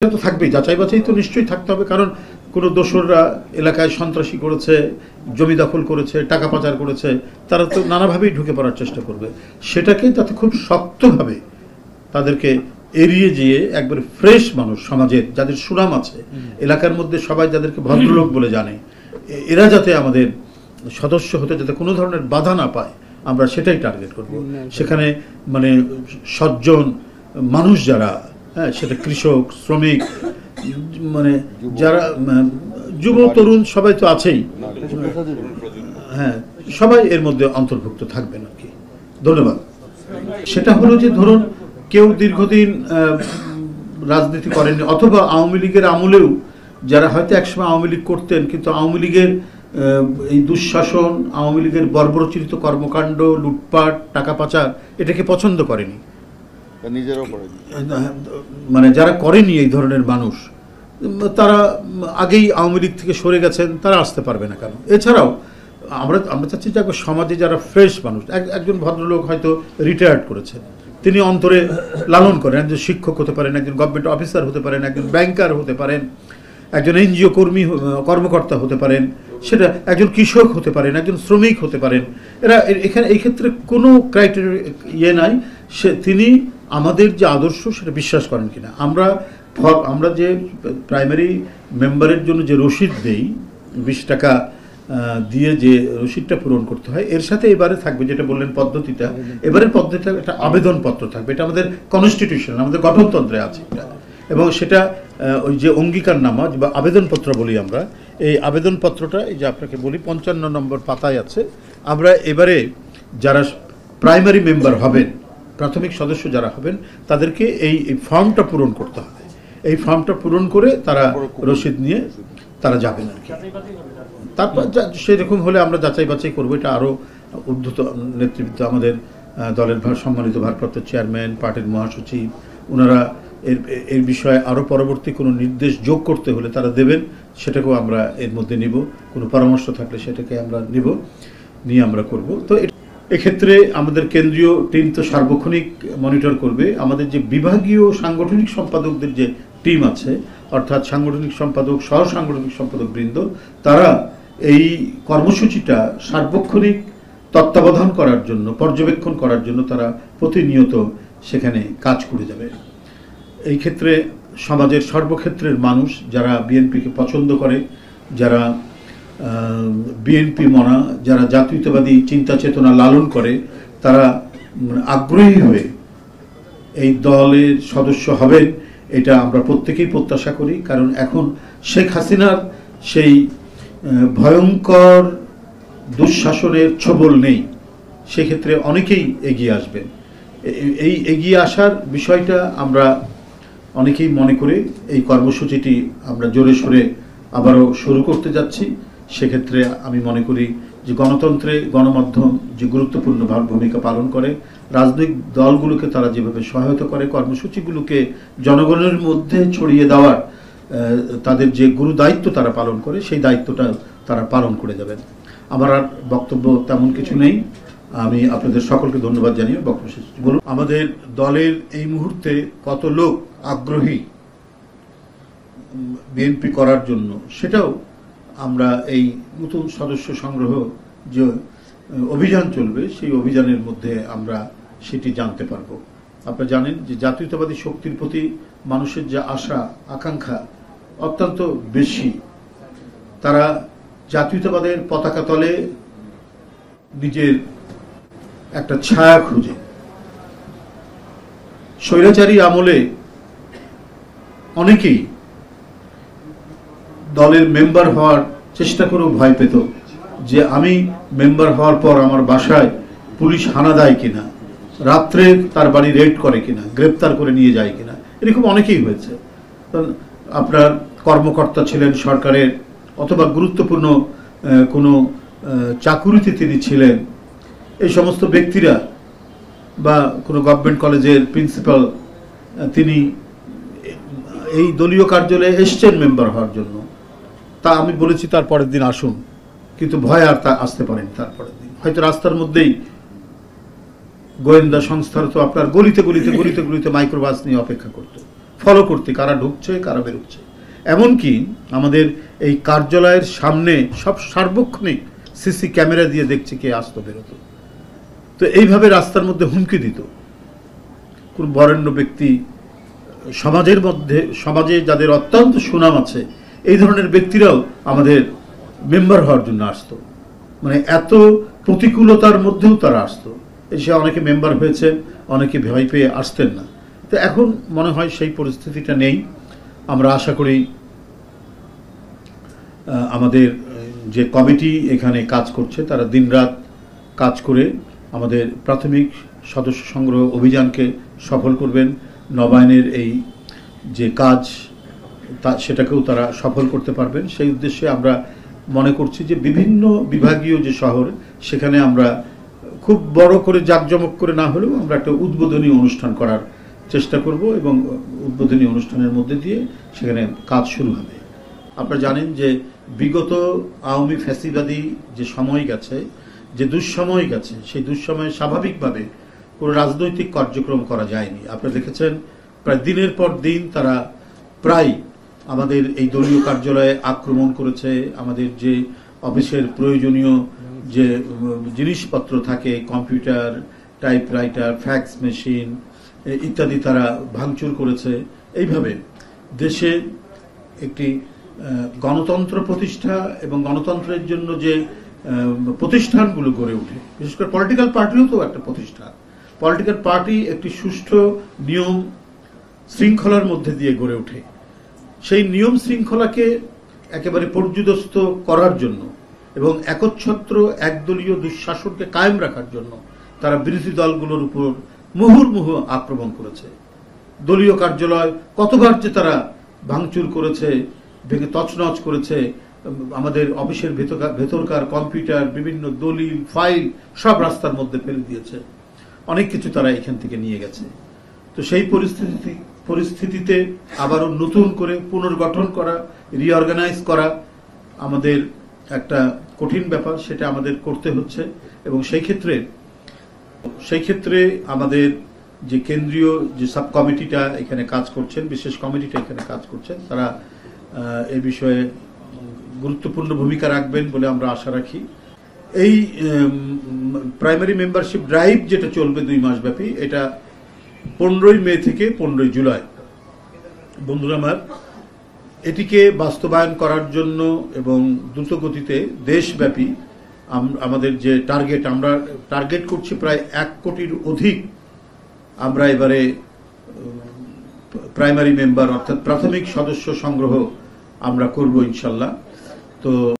এটা তো থাকবেই, যাচাই বাছাই তো নিশ্চয়ই থাকতে হবে, কারণ কোনো দোসররা এলাকায় সন্ত্রাসী করেছে, জমি দখল করেছে, টাকা পাচার করেছে, তারা তো নানাভাবেই ঢুকে পড়ার চেষ্টা করবে। সেটাকে যাতে খুব শক্তভাবে তাদেরকে এড়িয়ে যেয়ে একবার ফ্রেশ মানুষ, সমাজের যাদের সুনাম আছে, এলাকার মধ্যে সবাই যাদেরকে ভদ্রলোক বলে জানে, এরা যাতে আমাদের সদস্য হতে যাতে কোনো ধরনের বাধা না পায়, আমরা সেটাই টার্গেট করব। সেখানে মানে সজ্জন মানুষ যারা, হ্যাঁ, সেটা কৃষক, শ্রমিক, মানে যারা যুব তরুণ সবাই তো আছেই, হ্যাঁ, সবাই এর মধ্যে অন্তর্ভুক্ত থাকবেন আর কি। ধন্যবাদ। সেটা হলো যে ধরুন কেউ দীর্ঘদিন রাজনীতি করেননি, অথবা আওয়ামী লীগের আমলেও যারা হয়তো একসময় আওয়ামী লীগ করতেন, কিন্তু আওয়ামী লীগের এই দুঃশাসন, আওয়ামী লীগের বর্বরচিত কর্মকাণ্ড, লুটপাট, টাকা পাচার, এটাকে পছন্দ করেনি, মানে যারা করেনি এই ধরনের মানুষ, তারা আগেই আওয়ামী লীগ থেকে সরে গেছেন, তারা আসতে পারবে না কেন? এছাড়াও আমরা চাচ্ছি যে সমাজে যারা ফ্রেশ মানুষ, একজন ভদ্রলোক হয়তো রিটায়ার্ড করেছেন, তিনি অন্তরে লালন করেন, একজন শিক্ষক হতে পারেন, একজন গভর্নমেন্ট অফিসার হতে পারেন, একজন ব্যাংকার হতে পারেন, একজন এনজিও কর্মকর্তা হতে পারেন, সেটা একজন কৃষক হতে পারেন, একজন শ্রমিক হতে পারেন। এরা এখানে এই ক্ষেত্রে কোনো ক্রাইটেরিয়া নাই, তিনি আমাদের যে আদর্শ সেটা বিশ্বাস করেন কিনা। আমরা যে প্রাইমারি মেম্বারের জন্য যে রসিদ দেই, 20 টাকা দিয়ে যে রসিদটা পূরণ করতে হয়, এর সাথে এবারে থাকবে যেটা বললেন পদ্ধতিটা, এবারের পদ্ধতিটা একটা আবেদনপত্র থাকবে। এটা আমাদের কনস্টিটিউশন, আমাদের গঠনতন্ত্রে আছে এটা, এবং সেটা ওই যে অঙ্গীকারনামা বা আবেদনপত্র বলি আমরা, এই আবেদনপত্রটা এই যে আপনাকে বলি 55 নম্বর পাতায় আছে। আমরা এবারে যারা প্রাইমারি মেম্বার হবেন, প্রাথমিক সদস্য যারা হবেন, তাদেরকে এই ফর্মটা পূরণ করতে হবে। এই ফর্মটা পূরণ করে তারা রসিদ নিয়ে তারা যাবেন আর কি। তারপর সেরকম হলে আমরা যাচাই বাছাই করবো। এটা আরও উদ্ধত নেতৃত্ব, আমাদের দলের সম্মানিত ভারপ্রাপ্ত চেয়ারম্যান, পার্টির মহাসচিব, ওনারা এর বিষয়ে আরও পরবর্তী কোনো নির্দেশ যোগ করতে হলে তারা দেবেন, সেটাকেও আমরা এর মধ্যে নিব। কোনো পরামর্শ থাকলে সেটাকে আমরা নিয়ে আমরা করব। তো এক্ষেত্রে আমাদের কেন্দ্রীয় টিম তো সার্বক্ষণিক মনিটর করবে। আমাদের যে বিভাগীয় সাংগঠনিক সম্পাদকদের যে টিম আছে, অর্থাৎ সাংগঠনিক সম্পাদক, সহ সাংগঠনিক সম্পাদক বৃন্দ, তারা এই কর্মসূচিটা সার্বক্ষণিক তত্ত্বাবধান করার জন্য, পর্যবেক্ষণ করার জন্য তারা প্রতিনিয়ত সেখানে কাজ করে যাবে। এই ক্ষেত্রে সমাজের সর্বক্ষেত্রের মানুষ যারা বিএনপিকে পছন্দ করে, যারা বিএনপি মনা, যারা জাতীয়তাবাদী চিন্তা চেতনা লালন করে, তারা আগ্রহী হয়ে এই দলের সদস্য হবেন, এটা আমরা প্রত্যেকেই প্রত্যাশা করি। কারণ এখন শেখ হাসিনার সেই ভয়ঙ্কর দুঃশাসনের ছোবল নেই, সেক্ষেত্রে অনেকেই এগিয়ে আসবেন। এই এগিয়ে আসার বিষয়টা আমরা অনেকেই মনে করে এই কর্মসূচিটি আমরা জোরে সোরে আবারও শুরু করতে যাচ্ছি। সেক্ষেত্রে আমি মনে করি যে গণতন্ত্রে গণমাধ্যম যে গুরুত্বপূর্ণ ভূমিকা পালন করে, রাজনৈতিক দলগুলোকে তারা যেভাবে সহায়তা করে, কর্মসূচিগুলোকে জনগণের মধ্যে ছড়িয়ে দেওয়ার তাদের যে গুরু দায়িত্ব তারা পালন করে, সেই দায়িত্বটা তারা পালন করে যাবেন। আমার আর বক্তব্য তেমন কিছু নেই। আমি আপনাদের সকলকে ধন্যবাদ জানিয়ে বক্তব্য শেষ করব। আমাদের দলের এই মুহূর্তে কত লোক আগ্রহী বিএনপি করার জন্য, সেটাও আমরা এই নতুন সদস্য সংগ্রহ যে অভিযান চলবে, সেই অভিযানের মধ্যে আমরা সেটি জানতে পারব। আপনারা জানেন যে জাতীয়তাবাদী শক্তির প্রতি মানুষের যে আশা আকাঙ্ক্ষা অত্যন্ত বেশি। তারা জাতীয়তাবাদের পতাকা তলে নিজের একটা ছায়া খুঁজে। স্বৈরাচারী আমলে অনেকেই দলের মেম্বার হওয়ার চেষ্টা করেও ভয় পেত যে আমি মেম্বার হওয়ার পর আমার বাসায় পুলিশ হানা দেয় কিনা, রাত্রে তার বাড়ি রেড করে কিনা, গ্রেপ্তার করে নিয়ে যায় কিনা, এরকম অনেকেই হয়েছে। আপনার কর্মকর্তা ছিলেন সরকারের, অথবা গুরুত্বপূর্ণ কোনো চাকুরিতে তিনি ছিলেন, এই সমস্ত ব্যক্তিরা, বা কোনো গভর্নমেন্ট কলেজের প্রিন্সিপাল, তিনি এই দলীয় কার্যালয়ে এসছেন মেম্বার হওয়ার জন্য, তা আমি বলেছি তার পরের দিন আসুন, কিন্তু ভয় আর তা আসতে পারেনি। তারপরের দিন হয়তো রাস্তার মধ্যেই গোয়েন্দা সংস্থার তো আপনার গলিতে গলিতে মাইক্রোবাস নিয়ে অপেক্ষা করত। ফলো করতে, কারা ঢুকছে কারা বেরোচ্ছে। এমনকি আমাদের এই কার্যালয়ের সামনে সব সার্বক্ষণিক সিসি ক্যামেরা দিয়ে দেখছে কে আসতো বেরোতো। তো এইভাবে রাস্তার মধ্যে হুমকি দিত কোন বরেণ্য ব্যক্তি, সমাজের মধ্যে, সমাজে যাদের অত্যন্ত সুনাম আছে এই ধরনের ব্যক্তিরাও আমাদের মেম্বার হওয়ার জন্য আসতো। মানে এত প্রতিকূলতার মধ্যেও তারা আসতো। এসে অনেকে মেম্বার হয়েছে, অনেকে ভয় পেয়ে আসতেন না। তো এখন মনে হয় সেই পরিস্থিতিটা নেই। আমরা আশা করি আমাদের যে কমিটি এখানে কাজ করছে তারা দিনরাত কাজ করে আমাদের প্রাথমিক সদস্য সংগ্রহ অভিযানকে সফল করবেন। নবায়নের এই যে কাজ সেটাকেও তারা সফল করতে পারবেন। সেই উদ্দেশ্যে আমরা মনে করছি যে বিভিন্ন বিভাগীয় যে শহর সেখানে আমরা খুব বড় করে জাঁকজমক করে না হলেও আমরা একটা উদ্বোধনী অনুষ্ঠান করার চেষ্টা করব এবং উদ্বোধনী অনুষ্ঠানের মধ্যে দিয়ে সেখানে কাজ শুরু হবে। আপনারা জানেন যে বিগত আওয়ামী ফ্যাসিবাদী যে সময় গেছে, যে দুঃসময় গেছে, সেই দুঃসময়ে স্বাভাবিকভাবে কোনো রাজনৈতিক কার্যক্রম করা যায়নি। আপনারা দেখেছেন প্রায় দিনের পর দিন তারা প্রায় আমাদের এই দলীয় কার্যালয়ে আক্রমণ করেছে। আমাদের যে অফিসের প্রয়োজনীয় যে জিনিসপত্র থাকে, কম্পিউটার, টাইপরাইটার, ফ্যাক্স মেশিন ইত্যাদি তারা ভাঙচুর করেছে। এইভাবে দেশে একটি গণতন্ত্র প্রতিষ্ঠা এবং গণতন্ত্রের জন্য যে প্রতিষ্ঠানগুলো গড়ে ওঠে, বিশেষ করে পলিটিক্যাল পার্টিও তো একটা প্রতিষ্ঠান। পলিটিক্যাল পার্টি একটি সুষ্ঠু নিয়ম শৃঙ্খলার মধ্যে দিয়ে গড়ে ওঠে। সেই নিয়ম শৃঙ্খলাকে একেবারে পর্যুদস্ত করার জন্য এবং একচ্ছত্র একদলীয় দুঃশাসনকে কায়েম রাখার জন্য তারা বিরোধী দলগুলোর উপর মুহুর্মুহু আক্রমণ করেছে। দলীয় কার্যালয় কতবার যে তারা ভাঙচুর করেছে, ভেঙে তছনছ করেছে, আমাদের অফিসের ভেতরকার কম্পিউটার, বিভিন্ন দলিল, ফাইল সব রাস্তার মধ্যে ফেলে দিয়েছে। অনেক কিছু তারা এখান থেকে নিয়ে গেছে। তো সেই পরিস্থিতিতে আবারও নতুন করে পুনর্গঠন করা, রিঅর্গানাইজ করা আমাদের একটা কঠিন ব্যাপার, সেটা আমাদের করতে হচ্ছে। এবং সেই ক্ষেত্রে আমাদের যে কেন্দ্রীয় যে সাব কমিটিটা এখানে কাজ করছেন, বিশেষ কমিটিটা এখানে কাজ করছেন, তারা এই বিষয়ে গুরুত্বপূর্ণ ভূমিকা রাখবেন বলে আমরা আশা রাখি। এই প্রাইমারি মেম্বারশিপ ড্রাইভ যেটা চলবে 2 মাস ব্যাপী, এটা 15ই মে থেকে 15ই জুলাই। বন্ধুরা আমার, এটিকে বাস্তবায়ন করার জন্য এবং দ্রুত গতিতে দেশব্যাপী আমাদের যে টার্গেট, আমরা টার্গেট করছি প্রায় 1 কোটির অধিক আমরা এবারে প্রাইমারি মেম্বার অর্থাৎ প্রাথমিক সদস্য সংগ্রহ আমরা করব ইনশাল্লাহ। তো